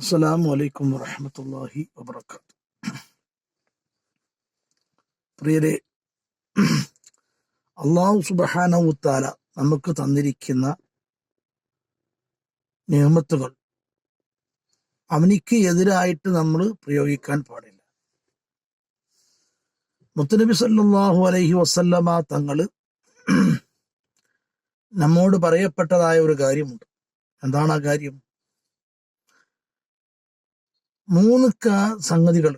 അസ്സലാമു അലൈക്കും വറഹ്മത്തുള്ളാഹി വബറകാതുഹു. പ്രിയരെ, അല്ലാഹു സുബ്ഹാനഹു വ തആല നമുക്ക് തന്നിരിക്കുന്ന നിഅമത്തുകൾ അവനിക്ക് എതിരായിട്ട് നമ്മൾ പ്രയോഗിക്കാൻ പാടില്ല. മുത്തുനബി സല്ലല്ലാഹു അലൈഹി വസല്ലമ തങ്ങൾ നമ്മോട് പറയപ്പെട്ടതായ ഒരു കാര്യമുണ്ട്. എന്താണ് ആ കാര്യം? 3 സംഗതികൾ,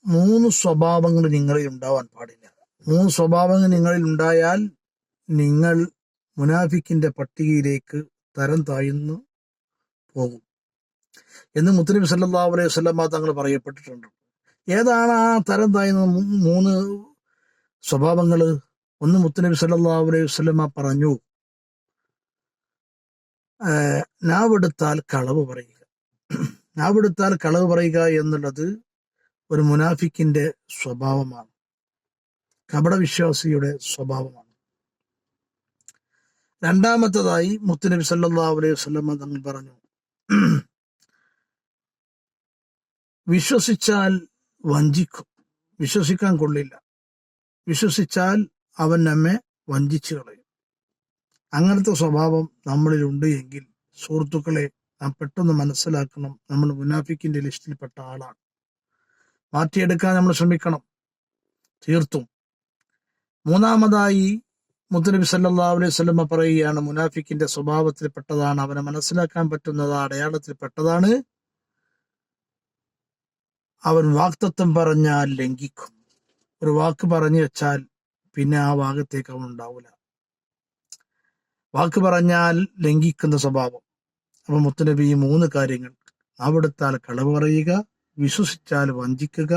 3 സ്വഭാവങ്ങൾ നിങ്ങളിൽ ഉണ്ടാവാൻ പാടില്ല. 3 സ്വഭാവങ്ങൾ നിങ്ങളിൽ ഉണ്ടായാൽ നിങ്ങൾ മുനാഫിക്കിന്റെ പട്ടികയിലേക്ക് തരം താഴ്ന്നു പോകും എന്ന് മുത്തുനബി സല്ലല്ലാഹു അലൈഹി വസല്ലമ തങ്ങൾ പറയപ്പെട്ടിട്ടുണ്ട്. ഏതാണ് ആ തരം താഴ്ന്ന 3 സ്വഭാവങ്ങൾ? ഒന്ന്, മുത്തുനബി സല്ലല്ലാഹു അലൈഹി വസല്ലമ പറഞ്ഞു, നാവെടുത്താൽ കളവ് പറയുക. നാവെടുത്താൽ കളവ് പറയുക എന്നുള്ളത് ഒരു മുനാഫിക്കിന്റെ സ്വഭാവമാണ്, കപടവിശ്വാസിയുടെ സ്വഭാവമാണ്. രണ്ടാമത്തതായി മുത്തുനബി സല്ലല്ലാഹു അലൈഹി വസല്ലമ തങ്ങൾ പറഞ്ഞു, വിശ്വസിച്ചാൽ വഞ്ചിക്കും. വിശ്വസിക്കാൻ കൊള്ളില്ല. വിശ്വസിച്ചാൽ അവൻ നമ്മെ വഞ്ചിച്ചു കളയും. അങ്ങനത്തെ സ്വഭാവം നമ്മളിലുണ്ട് എങ്കിൽ സുഹൃത്തുക്കളെ, നാം പെട്ടെന്ന് മനസ്സിലാക്കണം, നമ്മൾ മുനാഫിക്കിന്റെ ലിസ്റ്റിൽപ്പെട്ട ആളാണ്. മാറ്റിയെടുക്കാൻ നമ്മൾ ശ്രമിക്കണം, തീർത്തും. മൂന്നാമതായി മുത്തുനബി സല്ലല്ലാഹു അലൈഹി വസല്ലമ പറയുകയാണ്, മുനാഫിക്കിന്റെ സ്വഭാവത്തിൽപ്പെട്ടതാണ്, അവനെ മനസ്സിലാക്കാൻ പറ്റുന്നത് അടയാളത്തിൽപ്പെട്ടതാണ്, അവൻ വാക്തത്വം പറഞ്ഞാൽ ലംഘിക്കും. ഒരു വാക്ക് പറഞ്ഞു വെച്ചാൽ പിന്നെ ആ ഭാഗത്തേക്ക് അവൻ ഉണ്ടാവില്ല. വാക്ക് പറഞ്ഞാൽ ലംഘിക്കുന്ന സ്വഭാവം. അപ്പൊ മുത്തുനബി ഈ 3 കാര്യങ്ങൾ, നാവെടുത്താൽ കളവ് പറയുക, വിശ്വസിച്ചാൽ വഞ്ചിക്കുക,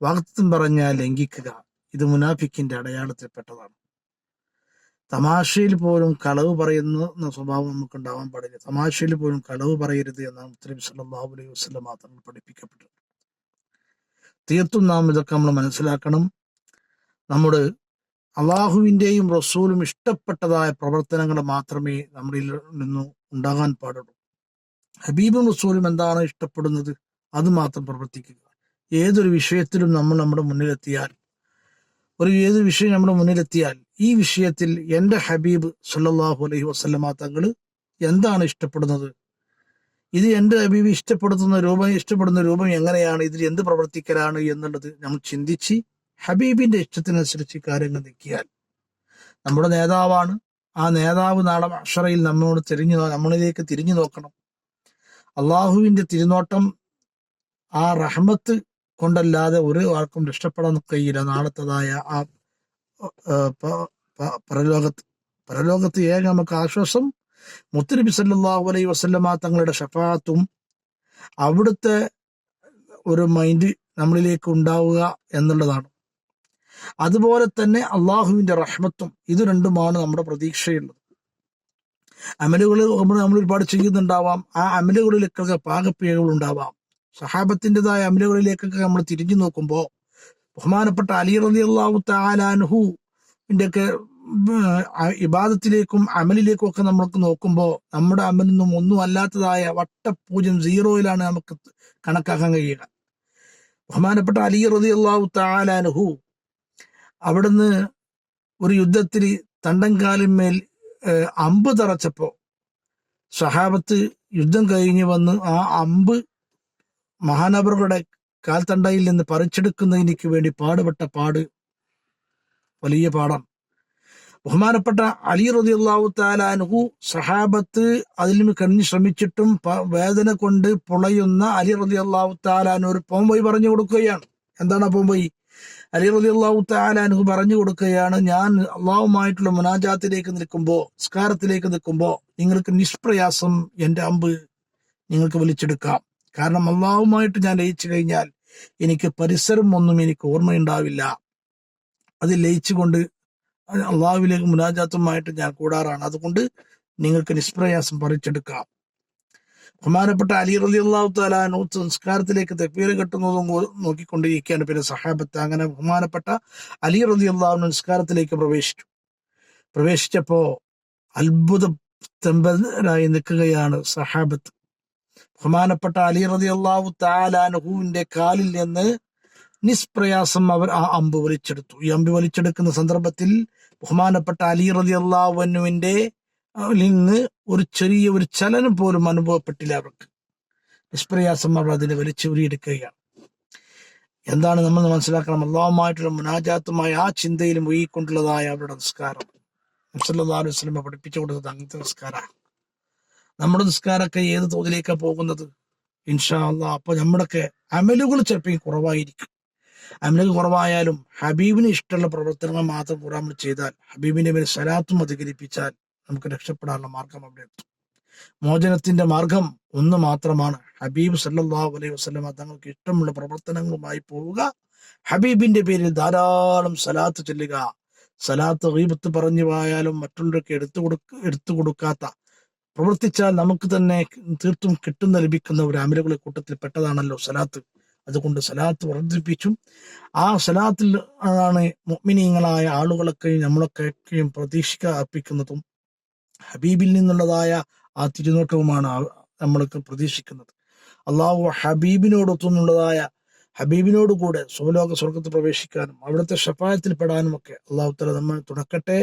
വാക്തത്വം പറഞ്ഞാൽ ലംഘിക്കുക, ഇത് മുനാഫിക്കിന്റെ അടയാളത്തിൽപ്പെട്ടതാണ്. തമാശയിൽ പോലും കളവ് പറയുന്ന സ്വഭാവം നമുക്ക് ഉണ്ടാവാൻ പാടില്ല. തമാശയിൽ പോലും കളവ് പറയരുത് എന്നാണ് മുത്തുനബി സല്ലല്ലാഹു അലൈഹി വസല്ലമ തങ്ങൾ പഠിപ്പിക്കപ്പെട്ടത്. തീർത്തും നാം ഇതൊക്കെ നമ്മൾ മനസ്സിലാക്കണം. നമ്മുടെ അള്ളാഹുവിന്റെയും റസൂലും ഇഷ്ടപ്പെട്ടതായ പ്രവർത്തനങ്ങൾ മാത്രമേ നമ്മളിൽ നിന്നും ഉണ്ടാകാൻ പാടുള്ളൂ. ഹബീബും റസൂലും എന്താണ് ഇഷ്ടപ്പെടുന്നത് അത് മാത്രം പ്രവർത്തിക്കുക. ഏതൊരു വിഷയത്തിലും നമ്മുടെ മുന്നിലെത്തിയാൽ, ഏതൊരു വിഷയം നമ്മുടെ മുന്നിലെത്തിയാൽ ഈ വിഷയത്തിൽ എൻ്റെ ഹബീബ് സല്ലല്ലാഹു അലൈഹി വസല്ലമ തങ്ങൾ എന്താണ് ഇഷ്ടപ്പെടുന്നത്, ഇത് എൻ്റെ ഹബീബ് ഇഷ്ടപ്പെടുന്ന രൂപം എങ്ങനെയാണ്, ഇതിൽ എന്ത് പ്രവർത്തിക്കലാണ് എന്നുള്ളത് നമ്മൾ ചിന്തിച്ച് ഹബീബിന്റെ ഇഷ്ടത്തിനനുസരിച്ച് കാര്യങ്ങൾ നീക്കിയാൽ, നമ്മുടെ നേതാവാണ്, ആ നേതാവ് നാളെ മഹ്ശറയിൽ നമ്മളിലേക്ക് തിരിഞ്ഞു നോക്കണം. അള്ളാഹുവിന്റെ തിരുനോട്ടം ആ റഹ്മത്ത് കൊണ്ടല്ലാതെ ഒരു ആൾക്കും രക്ഷപ്പെടാൻ കഴിയില്ല. നാളത്തതായ ആ പരലോകത്ത് ഏക നമുക്ക് ആശ്വാസം മുത്തുനബി സല്ലല്ലാഹു അലൈഹി വസല്ലമ തങ്ങളുടെ ശഫാഅത്തും അവിടുത്തെ ഒരു മൈൻഡ് നമ്മളിലേക്ക് ഉണ്ടാവുക എന്നുള്ളതാണ്. അതുപോലെ തന്നെ അള്ളാഹുവിന്റെ റഹ്മത്തും, ഇത് രണ്ടുമാണ് നമ്മുടെ പ്രതീക്ഷയുള്ളത്. അമലുകൾ നമ്മൾ ഒരുപാട് ചെയ്യുന്നുണ്ടാവാം, ആ അമലുകളിലേക്കൊക്കെ പാകപ്പിഴകൾ ഉണ്ടാവാം. സഹാബത്തിൻ്റെതായ അമലുകളിലേക്കൊക്കെ നമ്മൾ തിരിഞ്ഞു നോക്കുമ്പോൾ ബഹുമാനപ്പെട്ട അലി റളിയല്ലാഹു തആല അൻഹുവിന്റെ ഒക്കെ ഇബാദത്തിലേക്കും അമലിലേക്കും ഒക്കെ നമ്മൾക്ക് നോക്കുമ്പോൾ നമ്മുടെ അമലൊന്നും ഒന്നും അല്ലാത്തതായ വട്ടപൂജ്യം, സീറോയിലാണ് നമുക്ക് കണക്കാക്കാൻ കഴിയുക. ബഹുമാനപ്പെട്ട അലി റളിയല്ലാഹു തആല അൻഹു അവിടുന്ന് ഒരു യുദ്ധത്തിൽ തണ്ടൻകാലിന്മേൽ അമ്പ് തറച്ചപ്പോ സഹാബത്ത് യുദ്ധം കഴിഞ്ഞ് വന്ന് ആ അമ്പ് മഹാനവറുകളുടെ കാൽത്തണ്ടയിൽ നിന്ന് പറിച്ചെടുക്കുന്നതിന് വേണ്ടി പാടുപെട്ട വലിയ പാടാണ്. ബഹുമാനപ്പെട്ട അലി റളിയല്ലാഹു തആല അൻഹു സഹാബത്ത് അതിൽ നിന്ന് കണ്ണി ശ്രമിച്ചിട്ടും വേദന കൊണ്ട് പുളയുന്ന അലി റളിയല്ലാഹു തആല അൻഹു ഒരു പോംവഴി പറഞ്ഞു കൊടുക്കുകയാണ്. എന്താണ് ആ പോംവഴി? അലി റളിയല്ലാഹു തആല അൻഹു പറഞ്ഞു കൊടുക്കുകയാണ്, ഞാൻ അള്ളാഹുമായിട്ടുള്ള മുനാജാത്തിലേക്ക് നിൽക്കുമ്പോൾ, നിസ്കാരത്തിലേക്ക് നിൽക്കുമ്പോൾ നിങ്ങൾക്ക് നിഷ്പ്രയാസം എൻ്റെ അമ്പ് നിങ്ങൾക്ക് വലിച്ചെടുക്കാം. കാരണം അള്ളാഹുമായിട്ട് ഞാൻ ലയിച്ചു കഴിഞ്ഞാൽ എനിക്ക് പരിസരം ഒന്നും എനിക്ക് ഓർമ്മയുണ്ടാവില്ല. അത് ലയിച്ചുകൊണ്ട് അള്ളാഹുവിലേക്ക് മുനാജാത്തുമായിട്ട് ഞാൻ കൂടാറാണ്. അതുകൊണ്ട് നിങ്ങൾക്ക് നിഷ്പ്രയാസം പറിച്ചെടുക്കാം. ബഹുമാനപ്പെട്ട അലി റളിയല്ലാഹു തആല അൻഹു സംസ്കാരത്തിലേക്ക് തക്ബീർ കെട്ടുന്നതും നോക്കിക്കൊണ്ടിരിക്കുകയാണ്. പിന്നെ സഹാബത്ത്, അങ്ങനെ ബഹുമാനപ്പെട്ട അലി റളിയല്ലാഹു അൻഹു സംസ്കാരത്തിലേക്ക് പ്രവേശിച്ചപ്പോ അത്ഭുത സ്തംഭരായി നിൽക്കുകയാണ് സഹാബത്ത്. ബഹുമാനപ്പെട്ട അലി റളിയല്ലാഹു തആല അൻഹുവിന്റെ കാലിൽ നിന്ന് നിഷ്പ്രയാസം അവർ ആ അമ്പ് വലിച്ചെടുത്തു. ഈ അമ്പ് വലിച്ചെടുക്കുന്ന സന്ദർഭത്തിൽ ബഹുമാനപ്പെട്ട അലി റളിയല്ലാഹു അൻഹുവിന്റെ നിന്ന് ഒരു ചെറിയ ഒരു ചലനം പോലും അനുഭവപ്പെട്ടില്ല. അവർക്ക് നിഷ്പ്രയാസം അവർ അതിനെ വലിച്ചൂരിയെടുക്കുകയാണ്. എന്താണ് നമ്മൾ മനസ്സിലാക്കണം? അള്ളാഹുമായിട്ടുള്ള മുനാജാത്തുമായ ആ ചിന്തയിൽ മുഴുകിക്കൊണ്ടുള്ളതായ അവരുടെ നിസ്കാരം സല്ലല്ലാഹു അലൈഹി വസല്ലം പഠിപ്പിച്ചു കൊടുത്തത് അങ്ങനത്തെ നിസ്കാരമാണ്. നമ്മുടെ നിസ്കാരമൊക്കെ ഏത് തോതിലേക്കാണ് പോകുന്നത്? ഇൻഷാ അള്ളാഹ്. അപ്പൊ നമ്മുടെയൊക്കെ അമലുകൾ ചിലപ്പോൾ കുറവായിരിക്കും. അമലുകൾ കുറവായാലും ഹബീബിന് ഇഷ്ടമുള്ള പ്രവർത്തനങ്ങൾ മാത്രം നമ്മൾ ചെയ്താൽ, ഹബീബിന്റെ മേൽ സലാത്തും അധികരിപ്പിച്ചാൽ നമുക്ക് രക്ഷപ്പെടാനുള്ള മാർഗം അവിടെ എത്തും. മോചനത്തിന്റെ മാർഗം ഒന്ന് മാത്രമാണ്. ഹബീബ് സല്ലല്ലാഹു അലൈഹി വസല്ലം തങ്ങൾക്ക് ഇഷ്ടമുള്ള പ്രവർത്തനങ്ങളുമായി പോവുക, ഹബീബിന്റെ പേരിൽ ധാരാളം സലാത്ത് ചൊല്ലുക. സലാത്ത് ഗീബത്ത് പറഞ്ഞു പോയാലും മറ്റുള്ളവർക്ക് എടുത്തു കൊടുക്കാത്ത, പ്രവർത്തിച്ചാൽ നമുക്ക് തന്നെ തീർത്തും ലഭിക്കുന്ന ഒരു അമലുകളെ കൂട്ടത്തിൽ പെട്ടതാണല്ലോ സലാത്ത്. അതുകൊണ്ട് സലാത്ത് വർദ്ധിപ്പിച്ചും ആ സലാത്തിൽ ആണ് മുഅ്മിനീങ്ങളായ ആളുകളൊക്കെയും നമ്മളൊക്കെയും പ്രതീക്ഷ അർപ്പിക്കുന്നതും ഹബീബിൽ നിന്നുള്ളതായ ആ തിരുനോട്ടവുമാണ് നമ്മൾക്ക് പ്രതീക്ഷിക്കുന്നത്. അള്ളാഹു ഹബീബിനോടൊത്തുന്നുള്ളതായ ഹബീബിനോട് കൂടെ സ്വർഗത്ത് പ്രവേശിക്കാനും അവിടുത്തെ ഷഫായത്തിൽ പെടാനും ഒക്കെ അള്ളാഹു തആല നമ്മെ തുണക്കട്ടെ.